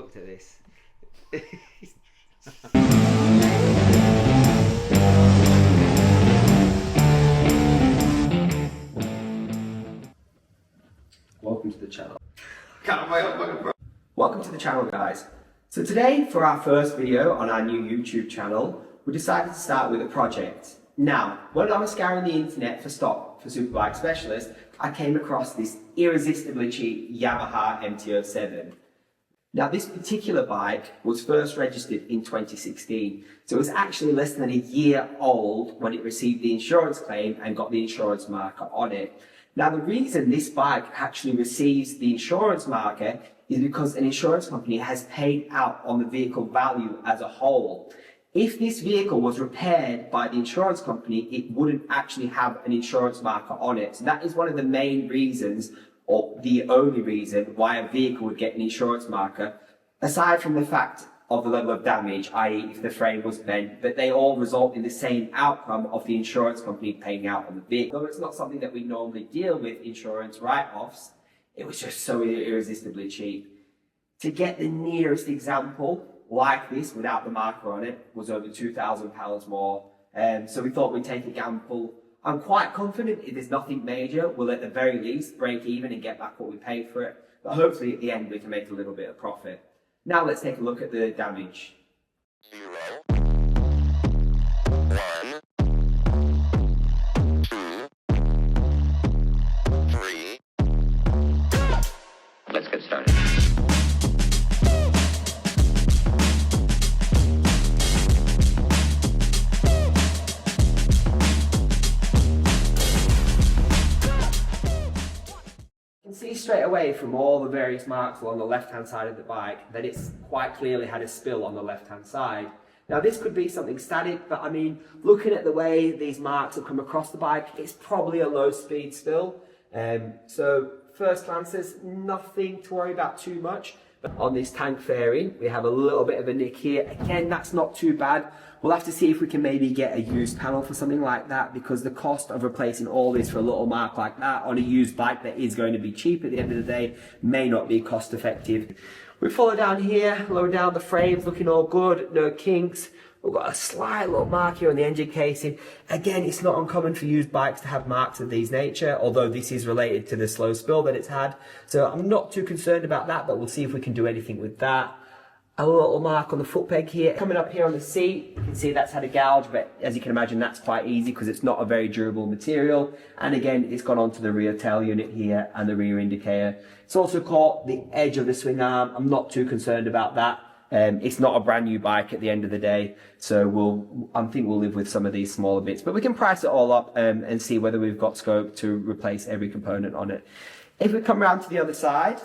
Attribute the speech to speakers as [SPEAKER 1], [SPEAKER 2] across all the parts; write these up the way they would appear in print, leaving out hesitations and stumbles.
[SPEAKER 1] looked at this. Welcome to the channel. Welcome to the channel, guys. So today, for our first video on our new YouTube channel, we decided to start with a project. Now, when I was scouring the internet for stock for Superbike-Specialists, I came across this irresistibly cheap Yamaha MT-07. Now, this particular bike was first registered in 2016, so it was actually less than a year old when it received the insurance claim and got the insurance marker on it. Now, the reason this bike actually receives the insurance marker is because an insurance company has paid out on the vehicle value as a whole. If this vehicle was repaired by the insurance company, it wouldn't actually have an insurance marker on it. So that is one of the main reasons, or the only reason, why a vehicle would get an insurance marker, aside from the fact of the level of damage, i.e. if the frame was bent, but they all result in the same outcome of the insurance company paying out on the vehicle. Though it's not something that we normally deal with, insurance write-offs, it was just so irresistibly cheap. To get the nearest example like this without the marker on it was over £2,000 more. So we thought we'd take a gamble. I'm quite confident if there's nothing major, we'll at the very least break even and get back what we paid for it. But hopefully at the end we can make a little bit of profit. Now let's take a look at the damage.
[SPEAKER 2] 0, 1, 2, 3. Let's get started.
[SPEAKER 1] You can see straight away from all the various marks along the left-hand side of the bike that it's quite clearly had a spill on the left-hand side. Now this could be something static, but I mean, looking at the way these marks have come across the bike, it's probably a low-speed spill. So first glances, nothing to worry about too much. But on this tank fairing, we have a little bit of a nick here. Again, that's not too bad. We'll have to see if we can maybe get a used panel for something like that, because the cost of replacing all this for a little mark like that on a used bike that is going to be cheap at the end of the day may not be cost effective. We follow down here, lower down the frames, looking all good, no kinks. We've got a slight little mark here on the engine casing. Again, it's not uncommon for used bikes to have marks of these nature, although this is related to the slow spill that it's had. So I'm not too concerned about that, but we'll see if we can do anything with that. A little mark on the foot peg here. Coming up here on the seat, you can see that's had a gouge, but as you can imagine, that's quite easy because it's not a very durable material. And again, it's gone onto the rear tail unit here and the rear indicator. It's also caught the edge of the swing arm. I'm not too concerned about that. It's not a brand new bike at the end of the day, so I think we'll live with some of these smaller bits, but we can price it all up and see whether we've got scope to replace every component on it. If we come around to the other side,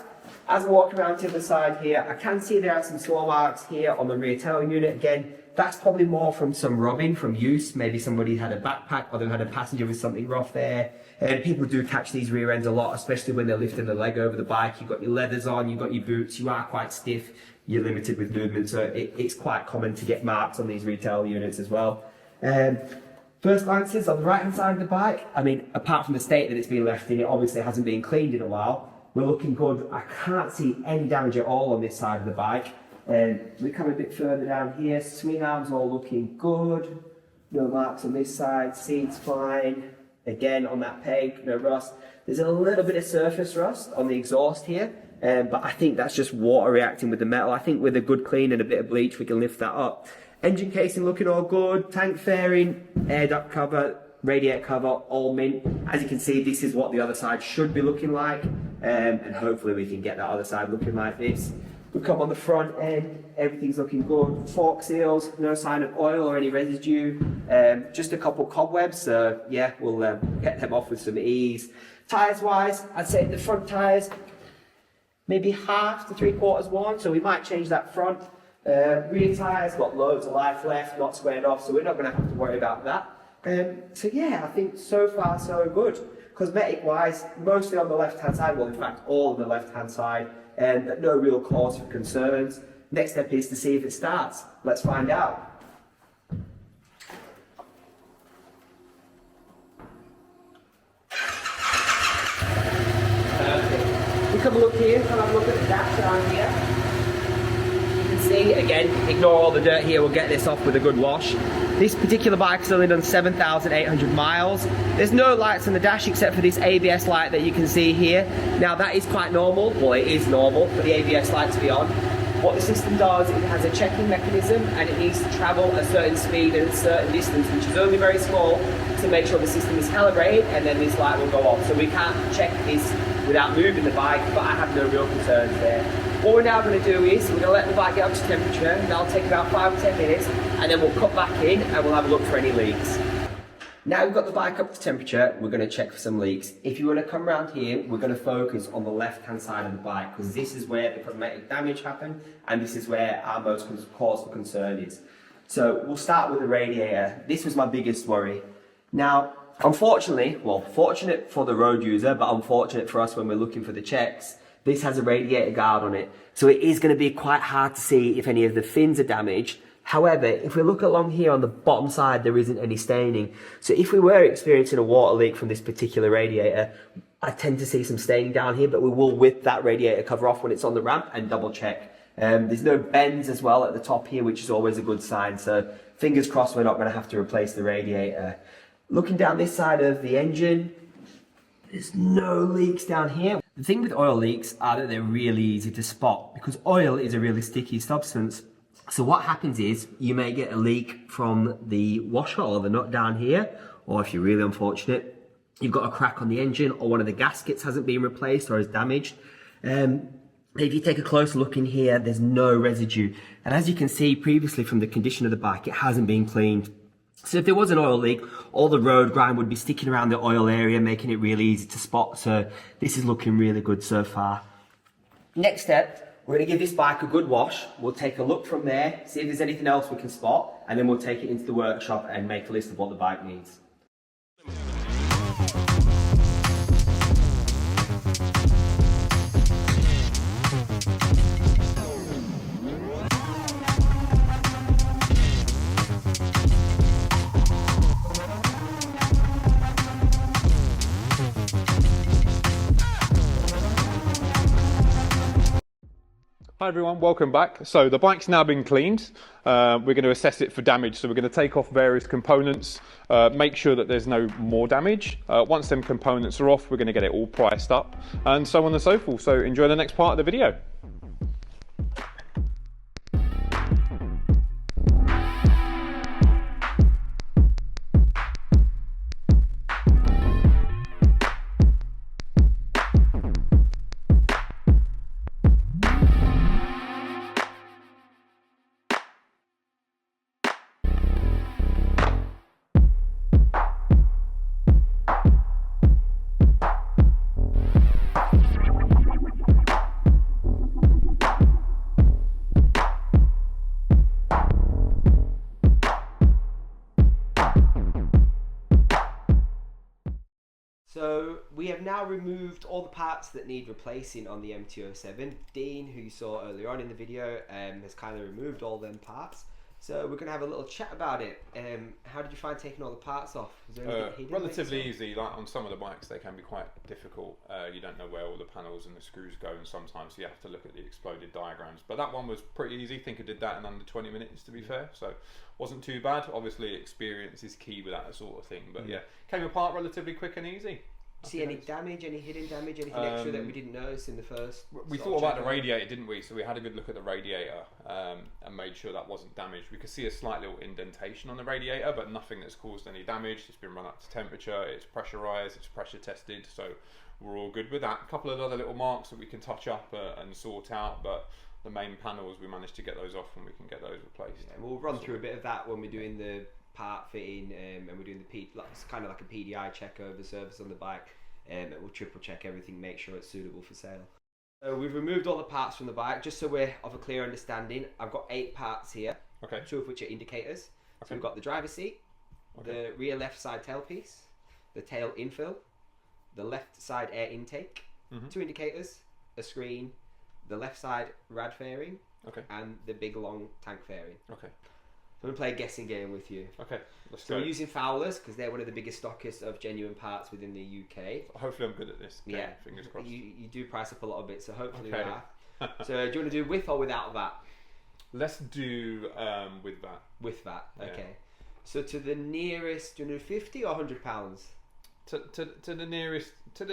[SPEAKER 1] as I walk around to the other side here, I can see there are some small marks here on the rear tail unit. Again, that's probably more from some rubbing from use. Maybe somebody had a backpack or they had a passenger with something rough there. And people do catch these rear ends a lot, especially when they're lifting the leg over the bike. You've got your leathers on, you've got your boots, you are quite stiff, you're limited with movement, so it's quite common to get marks on these retail units as well. First glances on the right hand side of the bike, I mean, apart from the state that it's been left in, it obviously hasn't been cleaned in a while. We're looking good. I can't see any damage at all on this side of the bike. We come a bit further down here, swing arms all looking good, no marks on this side, seats fine. Again, on that peg, no rust. There's a little bit of surface rust on the exhaust here, but I think that's just water reacting with the metal. I think with a good clean and a bit of bleach, we can lift that up. Engine casing looking all good, tank fairing, air duct cover, radiator cover, all mint. As you can see, this is what the other side should be looking like, and hopefully we can get that other side looking like this. We come on the front end, everything's looking good. Fork seals, no sign of oil or any residue. Just a couple cobwebs, so yeah, we'll get them off with some ease. Tyres wise, I'd say the front tyres, maybe half to 3/4 worn, so we might change that front. Rear tyres got loads of life left, not squared off, so we're not going to have to worry about that. So yeah, I think so far so good. Cosmetic wise, mostly on the left hand side, well in fact all on the left hand side, but no real cause for concerns. Next step is to see if it starts. Let's find out. Perfect. We come look here, come have a look at the dash down here. me, again, ignore all the dirt here, we'll get this off with a good wash. This particular bike's only done 7,800 miles. There's no lights on the dash except for this ABS light that you can see here. Now that is quite normal, well it is normal for the ABS light to be on. What the system does, it has a checking mechanism and it needs to travel a certain speed and a certain distance, which is only very small, to make sure the system is calibrated, and then this light will go off. So we can't check this without moving the bike, but I have no real concerns there. What we're now going to do is, we're going to let the bike get up to temperature, that'll take about 5 to 10 minutes, and then we'll cut back in and we'll have a look for any leaks. Now we've got the bike up to temperature, we're going to check for some leaks. If you want to come around here, we're going to focus on the left hand side of the bike, because this is where the cosmetic damage happened, and this is where our most cause for concern is. So we'll start with the radiator. This was my biggest worry. Now, unfortunately, well, fortunate for the road user, but unfortunate for us when we're looking for the checks, this has a radiator guard on it. So it is going to be quite hard to see if any of the fins are damaged. However, if we look along here on the bottom side, there isn't any staining. So if we were experiencing a water leak from this particular radiator, I tend to see some staining down here, but we will whip that radiator cover off when it's on the ramp and double check. There's no bends as well at the top here, which is always a good sign. So fingers crossed we're not going to have to replace the radiator. Looking down this side of the engine, there's no leaks down here. The thing with oil leaks are that they're really easy to spot because oil is a really sticky substance. So what happens is you may get a leak from the washer or the nut down here, or if you're really unfortunate, you've got a crack on the engine or one of the gaskets hasn't been replaced or is damaged. If you take a closer look in here, there's no residue. And as you can see previously from the condition of the bike, it hasn't been cleaned. So if there was an oil leak, all the road grime would be sticking around the oil area, making it really easy to spot. So this is looking really good so far. Next step, we're going to give this bike a good wash. We'll take a look from there, see if there's anything else we can spot, and then we'll take it into the workshop and make a list of what the bike needs.
[SPEAKER 2] Hi everyone, welcome back. So the bike's now been cleaned. We're going to assess it for damage. So we're going to take off various components, make sure that there's no more damage. Once them components are off, we're going to get it all priced up and so on and so forth. So enjoy the next part of the video.
[SPEAKER 1] So we have now removed all the parts that need replacing on the MT-07. Dean, who you saw earlier on in the video, has kind of removed all them parts. So we're going to have a little chat about it. How did you find taking all the parts off? Was there anything hidden?
[SPEAKER 2] Relatively easy. Like on some of the bikes, they can be quite difficult. You don't know where all the panels and the screws go, and sometimes you have to look at the exploded diagrams. But that one was pretty easy. I think I did that in under 20 minutes, to be fair. So wasn't too bad. Obviously, experience is key with that sort of thing. But yeah, came apart relatively quick and easy.
[SPEAKER 1] See any damage, any hidden damage, anything extra that we didn't notice in the first?
[SPEAKER 2] We thought about the radiator, didn't we? So we had a good look at the radiator and made sure that wasn't damaged. We could see a slight little indentation on the radiator, but nothing that's caused any damage. It's been run up to temperature, it's pressurized, it's pressure tested, so we're all good with that. A couple of other little marks that we can touch up and sort out, but the main panels, we managed to get those off and we can get those replaced.
[SPEAKER 1] Yeah, we'll run through a bit of that when we're doing the part fitting and we're doing it's kind of like a PDI check over service on the bike. We'll triple check everything, make sure it's suitable for sale. So we've removed all the parts from the bike, just so we're of a clear understanding. I've got 8 parts here, 2 of which are indicators. So we've got the driver's seat, the rear left side tailpiece, the tail infill, the left side air intake, 2 indicators, a screen, the left side rad fairing, and the big long tank fairing. I'm going to play a guessing game with you. Let's go. We're using Fowler's because they're one of the biggest stockists of genuine parts within the UK.
[SPEAKER 2] Hopefully I'm good at this game, fingers crossed.
[SPEAKER 1] You do price up a lot of bits, so hopefully you are. So do you want to do with or without that?
[SPEAKER 2] Let's do with that.
[SPEAKER 1] With that,
[SPEAKER 2] Yeah.
[SPEAKER 1] okay. So to the nearest, do you know, 50 or £100?
[SPEAKER 2] To the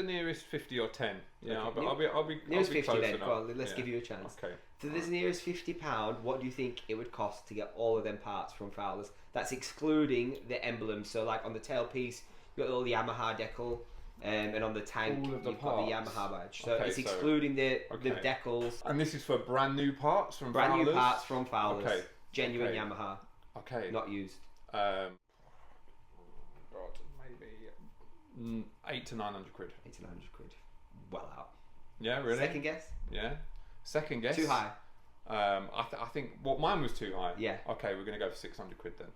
[SPEAKER 2] nearest 50 or 10. Yeah,
[SPEAKER 1] Okay.
[SPEAKER 2] I'll be
[SPEAKER 1] Nearest
[SPEAKER 2] I'll be
[SPEAKER 1] 50
[SPEAKER 2] close
[SPEAKER 1] then.
[SPEAKER 2] enough.
[SPEAKER 1] Go on, let's
[SPEAKER 2] Yeah.
[SPEAKER 1] give you a chance.
[SPEAKER 2] Okay.
[SPEAKER 1] To this nearest £50, what do you think it would cost to get all of them parts from Fowler's? That's excluding the emblems. So like on the tailpiece, you've got all the Yamaha decal, and on the tank,
[SPEAKER 2] All of the
[SPEAKER 1] you've got the
[SPEAKER 2] parts.
[SPEAKER 1] Yamaha badge. So
[SPEAKER 2] Okay,
[SPEAKER 1] it's
[SPEAKER 2] so-
[SPEAKER 1] excluding the
[SPEAKER 2] okay.
[SPEAKER 1] decals.
[SPEAKER 2] And this is for brand new parts from
[SPEAKER 1] Brand new
[SPEAKER 2] Fowler's?
[SPEAKER 1] parts from Fowler's.
[SPEAKER 2] Okay.
[SPEAKER 1] Genuine
[SPEAKER 2] Okay.
[SPEAKER 1] Yamaha,
[SPEAKER 2] Okay.
[SPEAKER 1] not used.
[SPEAKER 2] God, maybe 800 to 900 quid.
[SPEAKER 1] 800 to 900 quid. Well out.
[SPEAKER 2] Yeah, really?
[SPEAKER 1] Second guess?
[SPEAKER 2] Yeah. Second guess.
[SPEAKER 1] Too high.
[SPEAKER 2] I think mine was too high.
[SPEAKER 1] Yeah.
[SPEAKER 2] Okay, we're gonna go for 600 quid then.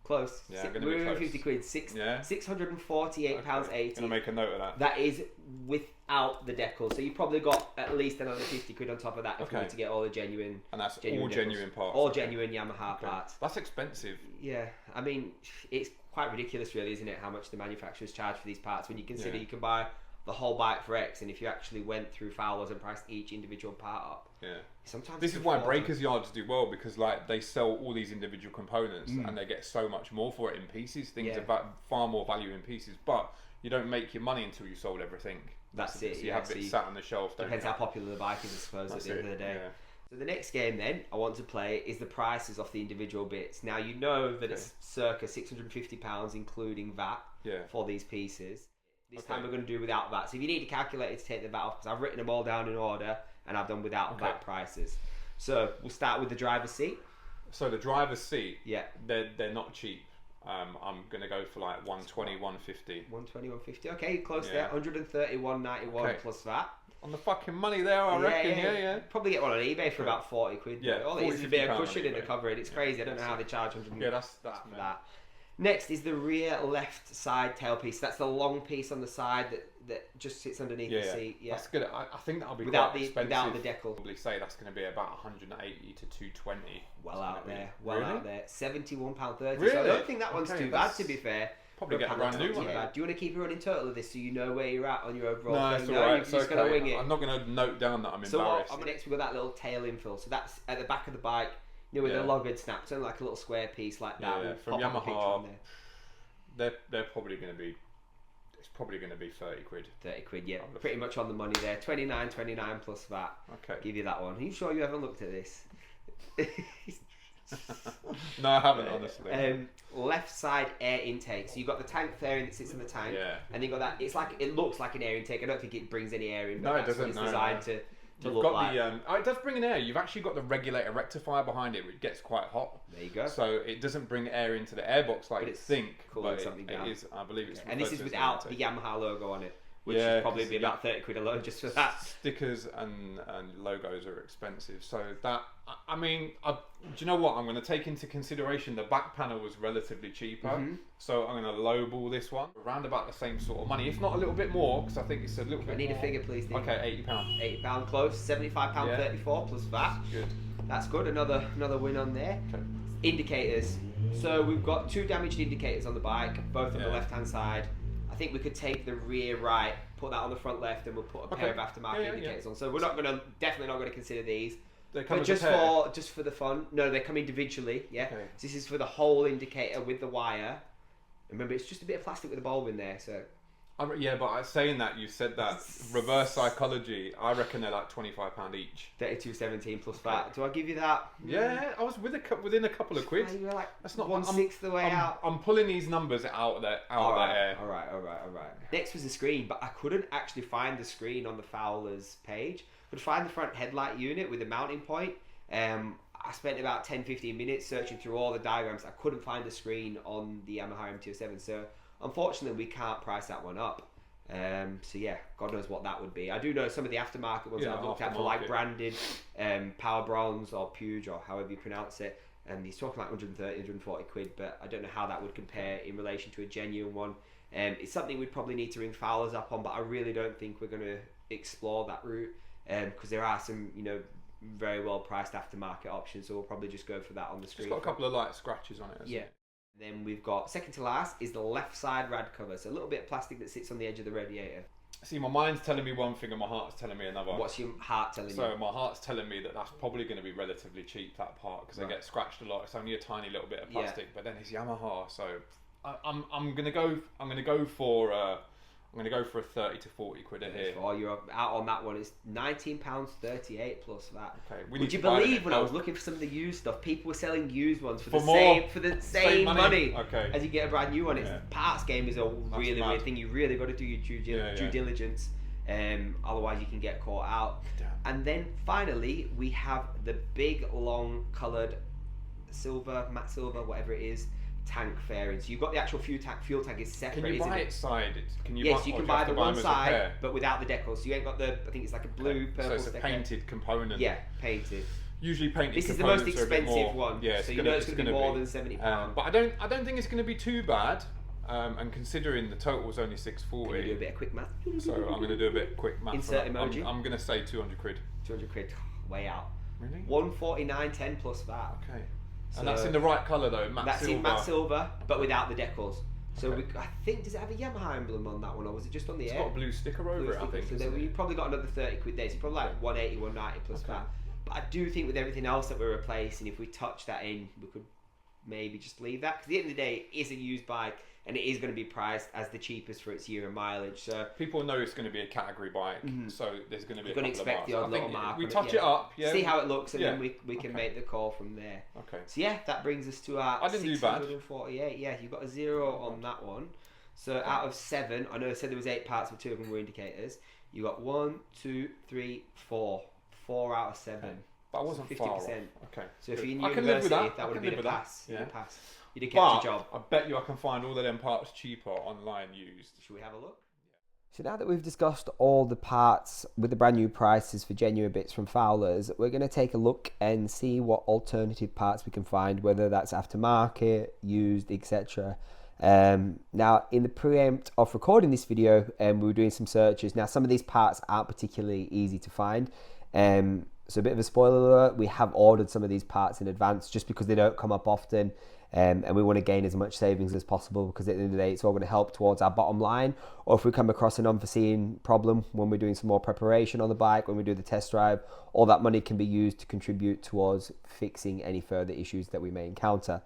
[SPEAKER 1] Close.
[SPEAKER 2] Yeah, I'm gonna
[SPEAKER 1] We're
[SPEAKER 2] be
[SPEAKER 1] over
[SPEAKER 2] close.
[SPEAKER 1] 50 quid.
[SPEAKER 2] Yeah.
[SPEAKER 1] £648.80.
[SPEAKER 2] Gonna make a note of that.
[SPEAKER 1] That is without the decal. So you probably got at least another 50 quid on top of that if you
[SPEAKER 2] Okay.
[SPEAKER 1] were to get all the genuine.
[SPEAKER 2] And that's all
[SPEAKER 1] decals.
[SPEAKER 2] genuine parts.
[SPEAKER 1] All
[SPEAKER 2] okay.
[SPEAKER 1] genuine Yamaha
[SPEAKER 2] Okay.
[SPEAKER 1] parts.
[SPEAKER 2] That's expensive.
[SPEAKER 1] Yeah, I mean, it's quite ridiculous, really, isn't it? How much the manufacturers charge for these parts when you consider
[SPEAKER 2] Yeah.
[SPEAKER 1] you can buy the whole bike for X, and if you actually went through Fowler's and priced each individual part up,
[SPEAKER 2] Yeah.
[SPEAKER 1] sometimes
[SPEAKER 2] This
[SPEAKER 1] it's
[SPEAKER 2] is why
[SPEAKER 1] a fortune.
[SPEAKER 2] breakers yards do well, because like they sell all these individual components and they get so much more for it in pieces. Things
[SPEAKER 1] Yeah.
[SPEAKER 2] are far more value in pieces, but you don't make your money until you sold everything.
[SPEAKER 1] That's
[SPEAKER 2] the bit.
[SPEAKER 1] it,
[SPEAKER 2] So you
[SPEAKER 1] yeah,
[SPEAKER 2] have
[SPEAKER 1] so
[SPEAKER 2] it
[SPEAKER 1] you-
[SPEAKER 2] sat on the shelf. don't
[SPEAKER 1] Depends
[SPEAKER 2] you?
[SPEAKER 1] how popular the bike is, I suppose,
[SPEAKER 2] That's
[SPEAKER 1] at the end
[SPEAKER 2] it,
[SPEAKER 1] of the day.
[SPEAKER 2] yeah.
[SPEAKER 1] So the next game then I want to play is the prices off the individual bits. Now you know that it's circa £650 including VAT
[SPEAKER 2] Yeah.
[SPEAKER 1] for these pieces. This
[SPEAKER 2] Okay.
[SPEAKER 1] time we're going to do without VAT. So if you need a calculator to take the VAT off, because I've written them all down in order and I've done without
[SPEAKER 2] Okay.
[SPEAKER 1] VAT prices. So we'll start with the driver's seat.
[SPEAKER 2] So the driver's seat,
[SPEAKER 1] Yeah.
[SPEAKER 2] they're not cheap. I'm gonna go for like 120, 150.
[SPEAKER 1] 120, 150. Okay, close
[SPEAKER 2] Yeah.
[SPEAKER 1] there. 131.91
[SPEAKER 2] Okay.
[SPEAKER 1] plus VAT.
[SPEAKER 2] On the fucking money there, I reckon. Yeah.
[SPEAKER 1] Probably get one on eBay for about 40 quid.
[SPEAKER 2] Yeah,
[SPEAKER 1] All it is
[SPEAKER 2] 40,
[SPEAKER 1] a bit of
[SPEAKER 2] 50 pound on
[SPEAKER 1] cushion in the
[SPEAKER 2] eBay.
[SPEAKER 1] covering. It's
[SPEAKER 2] Yeah,
[SPEAKER 1] crazy. I don't know
[SPEAKER 2] that's
[SPEAKER 1] how
[SPEAKER 2] it.
[SPEAKER 1] they charge 100
[SPEAKER 2] Yeah, that's
[SPEAKER 1] for
[SPEAKER 2] mad.
[SPEAKER 1] that. Next is the rear left side tailpiece. That's the long piece on the side that just sits underneath the seat. Yeah.
[SPEAKER 2] That's good. I think that'll be
[SPEAKER 1] Without
[SPEAKER 2] quite
[SPEAKER 1] the
[SPEAKER 2] expensive.
[SPEAKER 1] without the decal.
[SPEAKER 2] Probably say that's going to be about 180 to 220.
[SPEAKER 1] Well
[SPEAKER 2] It's
[SPEAKER 1] out
[SPEAKER 2] gonna be-
[SPEAKER 1] there. Well
[SPEAKER 2] Really?
[SPEAKER 1] out there. £71.30.
[SPEAKER 2] Really?
[SPEAKER 1] So I don't think that one's
[SPEAKER 2] Okay,
[SPEAKER 1] too bad,
[SPEAKER 2] that's-
[SPEAKER 1] to be fair.
[SPEAKER 2] Probably get a
[SPEAKER 1] Not
[SPEAKER 2] brand new
[SPEAKER 1] too
[SPEAKER 2] one.
[SPEAKER 1] bad. Do you want to keep a running total of this so you know where you're at on your overall
[SPEAKER 2] No,
[SPEAKER 1] thing?
[SPEAKER 2] it's
[SPEAKER 1] No,
[SPEAKER 2] alright.
[SPEAKER 1] you're
[SPEAKER 2] It's
[SPEAKER 1] just
[SPEAKER 2] okay.
[SPEAKER 1] going to wing it.
[SPEAKER 2] I'm not going to note down that I'm
[SPEAKER 1] So
[SPEAKER 2] embarrassed.
[SPEAKER 1] next we've got that little tail infill. So that's at the back of the bike, you know, with
[SPEAKER 2] Yeah.
[SPEAKER 1] the loggered snaps on, like a little square piece like that.
[SPEAKER 2] Yeah,
[SPEAKER 1] We'll
[SPEAKER 2] from
[SPEAKER 1] pop up a picture
[SPEAKER 2] Yamaha.
[SPEAKER 1] on there.
[SPEAKER 2] They're probably going to be. It's probably going to be 30 quid.
[SPEAKER 1] 30 quid, yeah.
[SPEAKER 2] Probably.
[SPEAKER 1] Pretty much on the money there. 29 plus VAT.
[SPEAKER 2] Okay.
[SPEAKER 1] Give you that one. Are you sure you haven't looked at this?
[SPEAKER 2] No, I haven't honestly.
[SPEAKER 1] Left side air intake. So you've got the tank fairing that sits in the tank.
[SPEAKER 2] Yeah.
[SPEAKER 1] And you've got that. It looks like an air intake. I don't think it brings any air in. But
[SPEAKER 2] No, it
[SPEAKER 1] that's what
[SPEAKER 2] doesn't,
[SPEAKER 1] it's
[SPEAKER 2] no,
[SPEAKER 1] designed
[SPEAKER 2] no.
[SPEAKER 1] to
[SPEAKER 2] You've
[SPEAKER 1] look
[SPEAKER 2] got
[SPEAKER 1] like.
[SPEAKER 2] the. It does bring in air. You've actually got the regulator rectifier behind it, which gets quite hot.
[SPEAKER 1] There you go.
[SPEAKER 2] So it doesn't bring air into the airbox like
[SPEAKER 1] But
[SPEAKER 2] you
[SPEAKER 1] it's
[SPEAKER 2] think.
[SPEAKER 1] cooling
[SPEAKER 2] But
[SPEAKER 1] something
[SPEAKER 2] it
[SPEAKER 1] down.
[SPEAKER 2] is. I believe it's.
[SPEAKER 1] And this is
[SPEAKER 2] referred to as
[SPEAKER 1] without
[SPEAKER 2] an
[SPEAKER 1] the
[SPEAKER 2] intake.
[SPEAKER 1] Yamaha logo on it, which
[SPEAKER 2] Yeah,
[SPEAKER 1] would probably
[SPEAKER 2] 'cause
[SPEAKER 1] be about 30 quid alone just for that.
[SPEAKER 2] Stickers and logos are expensive. So that. I mean, do you know what? I'm going to take into consideration the back panel was relatively cheaper.
[SPEAKER 1] Mm-hmm.
[SPEAKER 2] So I'm going to lowball this one around about the same sort of money, if not a little bit more, because I think it's a little bit.
[SPEAKER 1] I need
[SPEAKER 2] more.
[SPEAKER 1] a figure, please, Steve.
[SPEAKER 2] Okay, £80.
[SPEAKER 1] £80 close, £75.34 plus VAT.
[SPEAKER 2] Good.
[SPEAKER 1] That's good. Another win on there.
[SPEAKER 2] Okay.
[SPEAKER 1] Indicators. So we've got 2 damaged indicators on the bike, both on the
[SPEAKER 2] Yeah.
[SPEAKER 1] left hand side. I think we could take the rear right, put that on the front left, and we'll put a pair of
[SPEAKER 2] Okay.
[SPEAKER 1] aftermarket
[SPEAKER 2] Yeah,
[SPEAKER 1] indicators on. So we're definitely not going to consider these.
[SPEAKER 2] They come
[SPEAKER 1] But
[SPEAKER 2] as a pair.
[SPEAKER 1] just for the fun. No, they come individually. Yeah.
[SPEAKER 2] Okay.
[SPEAKER 1] So this is for the whole indicator with the wire. Remember, it's just a bit of plastic with a bulb in there. So
[SPEAKER 2] Yeah, but saying that, you said that reverse psychology. I reckon they're like £25 each.
[SPEAKER 1] 32.17 plus VAT. Do I give you that?
[SPEAKER 2] Yeah, I was within a couple of quid.
[SPEAKER 1] You were like
[SPEAKER 2] That's not
[SPEAKER 1] 1/6 the way out.
[SPEAKER 2] I'm pulling these numbers out of the air.
[SPEAKER 1] All right. Next was the screen, but I couldn't actually find the screen on the Fowler's page. Could find the front headlight unit with the mounting point. I spent about 10-15 minutes searching through all the diagrams. I couldn't find the screen on the Yamaha MT-07, so unfortunately we can't price that one up. So yeah, God knows what that would be. I do know some of the aftermarket ones
[SPEAKER 2] Yeah,
[SPEAKER 1] I've looked at for like
[SPEAKER 2] aftermarket.
[SPEAKER 1] branded Power Bronze or Puge or however you pronounce it. And he's talking like 130, 140 quid, but I don't know how that would compare in relation to a genuine one. It's something we'd probably need to ring Fowler's up on, but I really don't think we're going to explore that route because there are some, very well priced aftermarket options. So we'll probably just go for that on the screen.
[SPEAKER 2] It's got a couple of light scratches on it. hasn't
[SPEAKER 1] Yeah.
[SPEAKER 2] it?
[SPEAKER 1] Then we've got second to last is the left side rad cover. So a little bit of plastic that sits on the edge of the radiator.
[SPEAKER 2] See, my mind's telling me one thing and my heart's telling me another.
[SPEAKER 1] What's your heart telling you?
[SPEAKER 2] So my heart's telling me that that's probably going to be relatively cheap, that part, because they get scratched a lot. It's only a tiny little bit of plastic, but then it's Yamaha, so I'm gonna go for a 30 to 40 quid a here.
[SPEAKER 1] Oh, you're out on that one. It's £19.38 plus that.
[SPEAKER 2] Okay.
[SPEAKER 1] Would you believe when I was looking for some of the used stuff, people were selling used ones for the same money as you get a brand new one. It's parts game is a really weird thing. You really got to do your due diligence, otherwise you can get caught out.
[SPEAKER 2] Damn.
[SPEAKER 1] And then finally we have the big long coloured silver, matte silver, whatever it is, tank fairing. So you've got the actual fuel tank is separate.
[SPEAKER 2] Can you buy it side?
[SPEAKER 1] Yes, you can buy the one side, but without the decal. So you ain't got the, I think it's like a blue, purple.
[SPEAKER 2] So it's a painted component.
[SPEAKER 1] Yeah, painted.
[SPEAKER 2] Usually painted.
[SPEAKER 1] This is the most expensive one.
[SPEAKER 2] Yeah,
[SPEAKER 1] so you know it's going to be more than £70.
[SPEAKER 2] But I don't think it's going to be too bad. And considering the total was only 640.
[SPEAKER 1] Can you do a bit of quick math?
[SPEAKER 2] So I'm going to do a bit of quick math.
[SPEAKER 1] Insert emoji.
[SPEAKER 2] I'm going to say 200 quid.
[SPEAKER 1] 200 quid, way out.
[SPEAKER 2] Really?
[SPEAKER 1] 149.10 plus that.
[SPEAKER 2] Okay.
[SPEAKER 1] So
[SPEAKER 2] And that's in the right colour though, matte silver.
[SPEAKER 1] That's in matte silver, but without the decals. So I think, does it have a Yamaha emblem on that one, or was it just on the air?
[SPEAKER 2] It's got a blue sticker over it, I think.
[SPEAKER 1] So then you probably got another 30 quid there. So probably like 180, 190 plus that. But I do think with everything else that we're replacing, if we touch that in, we could maybe just leave that. Because at the end of the day, it is a used bike, and it is going to be priced as the cheapest for its year of mileage. So
[SPEAKER 2] people know it's going to be a category bike, so there's going to be
[SPEAKER 1] you're going to expect the odd little mark.
[SPEAKER 2] We touch it up,
[SPEAKER 1] see how it looks, and then we can make the call from there.
[SPEAKER 2] Okay.
[SPEAKER 1] So yeah, that brings us to our 648. Yeah, you got a 0 on that one. So out of 7, I know I said there was 8 parts, but 2 of them were indicators. You got 1, 2, 3, 4. 4 out of 7.
[SPEAKER 2] Okay. But I wasn't
[SPEAKER 1] 50%.
[SPEAKER 2] Far off. Okay.
[SPEAKER 1] So if you're in
[SPEAKER 2] I can live with
[SPEAKER 1] university, that would have been a pass. You'd have passed. You'd have kept your job.
[SPEAKER 2] I bet you I can find all of them parts cheaper online used.
[SPEAKER 1] Should we have a look?
[SPEAKER 3] So now that we've discussed all the parts with the brand new prices for genuine bits from Fowler's, we're going to take a look and see what alternative parts we can find, whether that's aftermarket, used, etc. Now, in the preempt of recording this video, we were doing some searches. Now, some of these parts aren't particularly easy to find. So a bit of a spoiler alert, we have ordered some of these parts in advance just because they don't come up often. And we want to gain as much savings as possible, because at the end of the day, it's all going to help towards our bottom line. Or if we come across an unforeseen problem when we're doing some more preparation on the bike, when we do the test drive, all that money can be used to contribute towards fixing any further issues that we may encounter.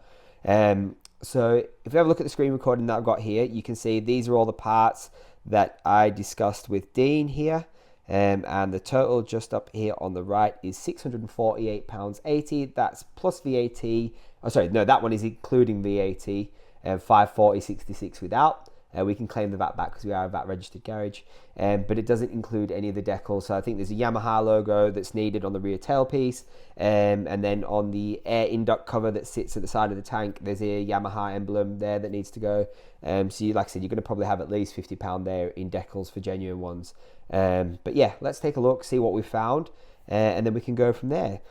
[SPEAKER 3] So if we have a look at the screen recording that I've got here, you can see these are all the parts that I discussed with Dean here. And the total just up here on the right is £648.80. That's plus VAT. Oh, sorry, no, that one is including VAT. 540.66 without. We can claim the VAT back because we are a VAT registered garage. But it doesn't include any of the decals. So I think there's a Yamaha logo that's needed on the rear tailpiece. And then on the air induct cover that sits at the side of the tank, there's a Yamaha emblem there that needs to go. So like I said, you're going to probably have at least £50 there in decals for genuine ones. But yeah, let's take a look, see what we found, and then we can go from there.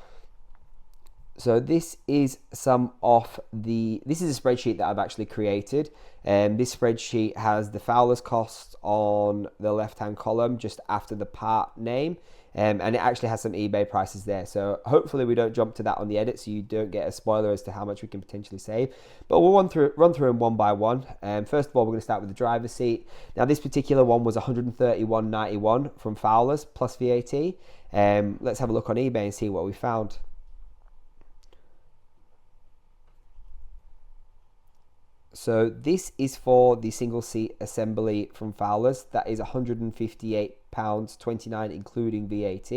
[SPEAKER 3] So this is this is a spreadsheet that I've actually created. This spreadsheet has the Fowler's costs on the left-hand column just after the part name. And it actually has some eBay prices there. So hopefully we don't jump to that on the edit, so you don't get a spoiler as to how much we can potentially save. But we'll run through them one by one. First of all, we're going to start with the driver's seat. Now this particular one was $131.91 from Fowler's plus VAT. Let's have a look on eBay and see what we found. So this is for the single seat assembly from Fowler's. That is £158.29 including VAT.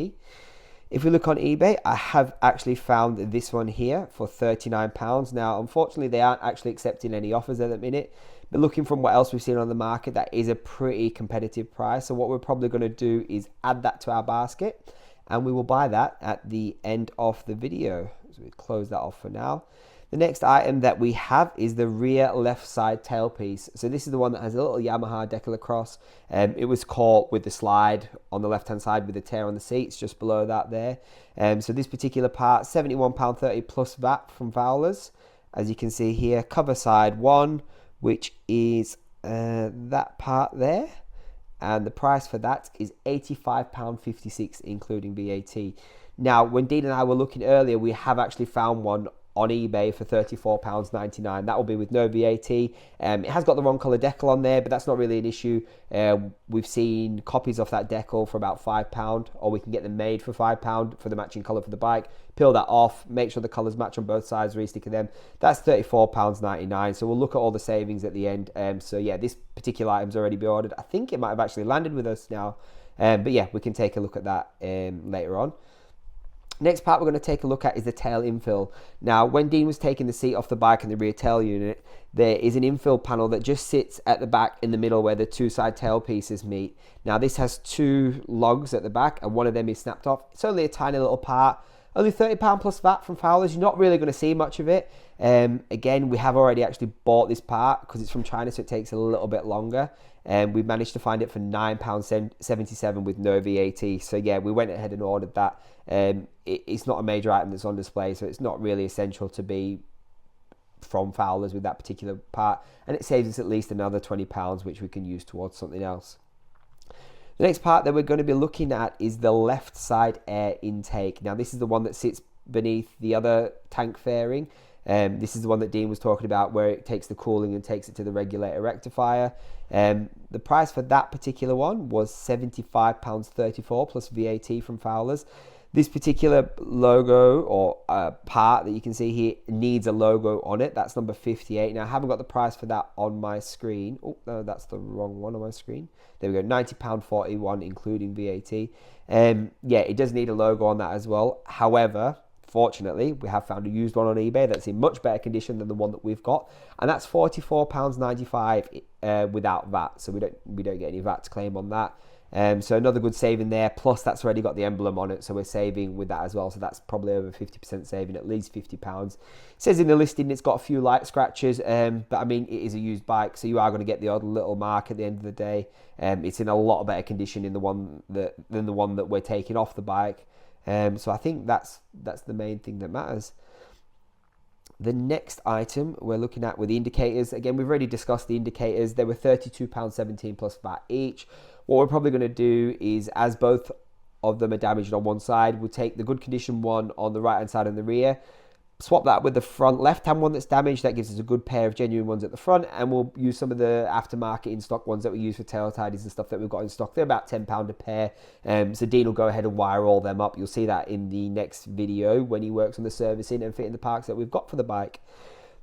[SPEAKER 3] If we look on eBay, I have actually found this one here for £39. Now, unfortunately, they aren't actually accepting any offers at the minute. But looking from what else we've seen on the market, that is a pretty competitive price. So what we're probably going to do is add that to our basket, and we will buy that at the end of the video. So we close that off for now. The next item that we have is the rear left side tailpiece. So this is the one that has a little Yamaha decal across. It was caught with the slide on the left hand side with the tear on the seats just below that there. So this particular part, £71.30 plus VAT from Fowler's. As you can see here, cover side 1, which is that part there. And the price for that is £85.56 including VAT. Now, when Dean and I were looking earlier, we have actually found one on eBay for £34.99. That will be with no VAT. It has got the wrong colour decal on there, but that's not really an issue. We've seen copies of that decal for about £5, or we can get them made for £5 for the matching colour for the bike. Peel that off, make sure the colours match on both sides, re-sticker them. That's £34.99. So we'll look at all the savings at the end. So yeah, this particular item's already been ordered. I think it might have actually landed with us now. But yeah, we can take a look at that later on. Next part we're going to take a look at is the tail infill. Now, when Dean was taking the seat off the bike in the rear tail unit, there is an infill panel that just sits at the back in the middle where the two side tail pieces meet. Now, this has two lugs at the back and one of them is snapped off. It's only a tiny little part. Only £30 plus VAT from Fowler's. You're not really going to see much of it. Again, we have already actually bought this part because it's from China, so it takes a little bit longer. We managed to find it for £9.77 with no VAT. So yeah, we went ahead and ordered that. It's not a major item that's on display, so it's not really essential to be from Fowler's with that particular part. And it saves us at least another £20, which we can use towards something else. The next part that we're going to be looking at is the left side air intake. Now, this is the one that sits beneath the other tank fairing. This is the one that Dean was talking about, where it takes the cooling and takes it to the regulator rectifier. The price for that particular one was £75.34 plus VAT from Fowler's. This particular logo or part that you can see here needs a logo on it. That's number 58. Now, I haven't got the price for that on my screen. Oh, no, that's the wrong one on my screen. There we go, £90.41 including VAT. Yeah, it does need a logo on that as well. However, fortunately, we have found a used one on eBay that's in much better condition than the one that we've got, and that's £44.95 without VAT. So we don't get any VAT to claim on that. So another good saving there. Plus, that's already got the emblem on it, so we're saving with that as well. So that's probably over 50% saving, at least £50. It says in the listing it's got a few light scratches, but I mean, it is a used bike, so you are going to get the odd little mark at the end of the day. It's in a lot better condition than the one that we're taking off the bike. So I think that's the main thing that matters. The next item we're looking at were the indicators. Again, we've already discussed the indicators. They were £32.17 plus VAT each. What we're probably going to do is, as both of them are damaged on one side, we'll take the good condition one on the right hand side and the rear, swap that with the front left hand one that's damaged. That gives us a good pair of genuine ones at the front, and we'll use some of the aftermarket in stock ones that we use for tail tidies and stuff that we've got in stock. They're about £10 a pair. So Dean will go ahead and wire all them up. You'll see that in the next video when he works on the servicing and fitting the parts that we've got for the bike.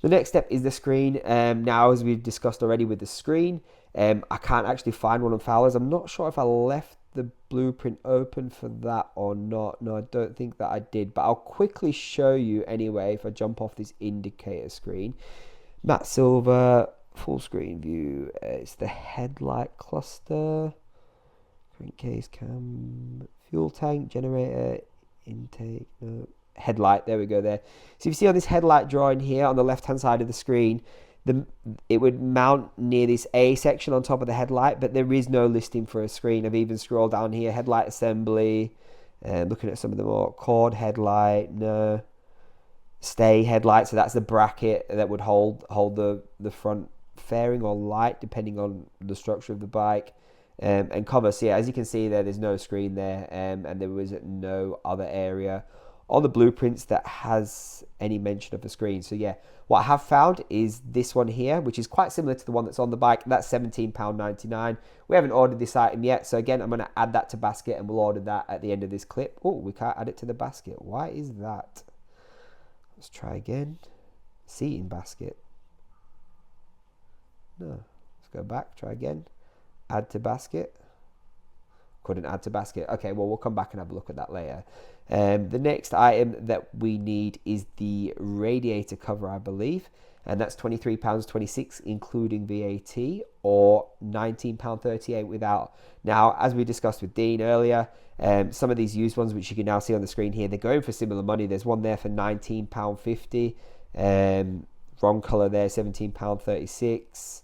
[SPEAKER 3] The next step is the screen. Now, as we've discussed already with the screen, I can't actually find one on Fowler's. I'm not sure if I left the blueprint open for that or not. No, I don't think that I did, but I'll quickly show you anyway if I jump off this indicator screen. Matte silver, full screen view. It's the headlight cluster, crankcase cam, fuel tank, generator, intake, no, headlight. There we go there. So you see on this headlight drawing here on the left hand side of the screen, it would mount near this A section on top of the headlight, but there is no listing for a screen. I've even scrolled down here, headlight assembly, looking at some of the more cord headlight, no, stay headlight. So that's the bracket that would hold the front fairing or light, depending on the structure of the bike, and cover. So yeah, as you can see there's no screen there, and there was no other area on the blueprints that has any mention of the screen. So yeah, what I have found is this one here, which is quite similar to the one that's on the bike. That's £17.99. We haven't ordered this item yet, so again, I'm going to add that to basket and we'll order that at the end of this clip. Oh, we can't add it to the basket. Why is that? Let's try again. Seating basket. No. Let's go back, try again. Add to basket. Couldn't add to basket. Okay, well, we'll come back and have a look at that later. The next item that we need is the radiator cover, I believe, and that's £23.26 including VAT, or £19.38 without. Now, as we discussed with Dean earlier, some of these used ones, which you can now see on the screen here, they're going for similar money. There's one there for £19.50, wrong colour there, £17.36.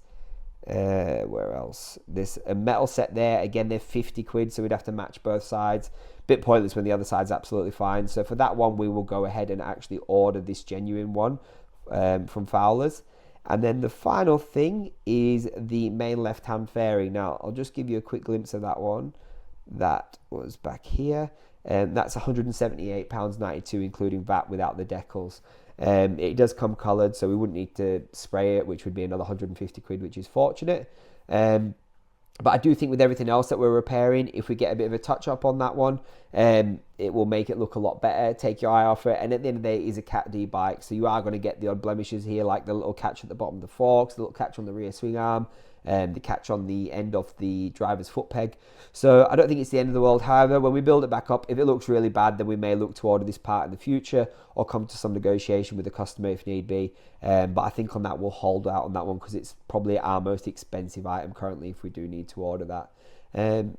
[SPEAKER 3] Where else? There's a metal set there, again they're 50 quid, so we'd have to match both sides. Bit pointless when the other side's absolutely fine. So for that one, we will go ahead and actually order this genuine one from Fowler's. And then the final thing is the main left hand fairing. Now I'll just give you a quick glimpse of that one. That was back here, and that's £178.92 including VAT without the decals. It does come coloured, so we wouldn't need to spray it, which would be another 150 quid, which is fortunate. But I do think with everything else that we're repairing, if we get a bit of a touch up on that one, it will make it look a lot better, take your eye off it. And at the end of the day, it is a Cat D bike, so you are going to get the odd blemishes here, like the little catch at the bottom of the forks, the little catch on the rear swing arm, the catch on the end of the driver's foot peg. So I don't think it's the end of the world. However, when we build it back up, if it looks really bad, then we may look to order this part in the future or come to some negotiation with the customer if need be. But I think on that, we'll hold out on that one because it's probably our most expensive item currently if we do need to order that.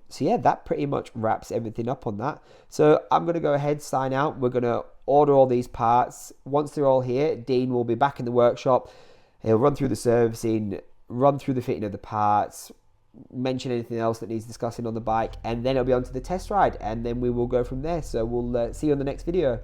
[SPEAKER 3] So yeah, that pretty much wraps everything up on that. So I'm going to go ahead, sign out. We're going to order all these parts. Once they're all here, Dean will be back in the workshop. He'll run through the servicing, run through the fitting of the parts, mention anything else that needs discussing on the bike, and then it'll be on to the test ride, and then we will go from there. So we'll see you on the next video.